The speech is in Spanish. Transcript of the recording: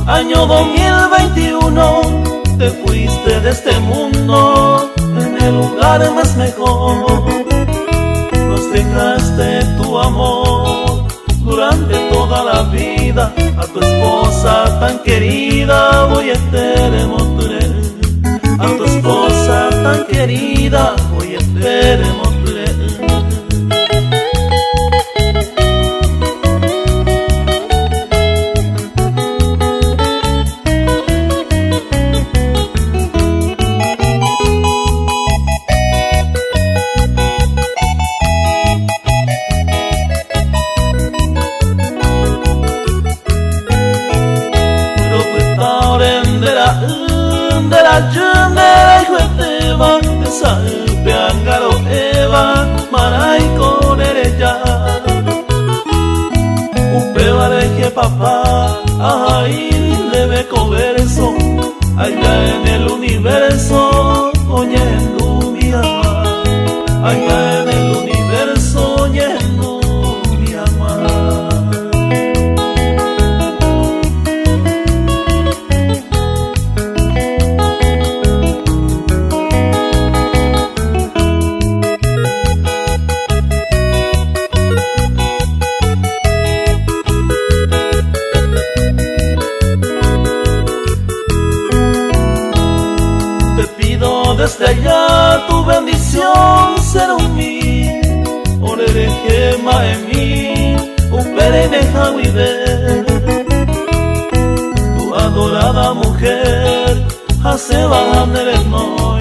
Año 2021, te fuiste de este mundo en el lugar más mejor. Nos dejaste tu amor durante toda la vida, a tu esposa tan querida voy a teremotre, a tu esposa tan querida voy a teremotre. Jumera jueteba salpeangaro eva maraiko nereya upeba reje papá ahí leve converso allá en el universo oyendo mi alma, allá en el universo oyendo mi alma. Desde allá tu bendición será un mí, orere gema en mí, upere deja viver. Tu adorada mujer, hace bajar el no.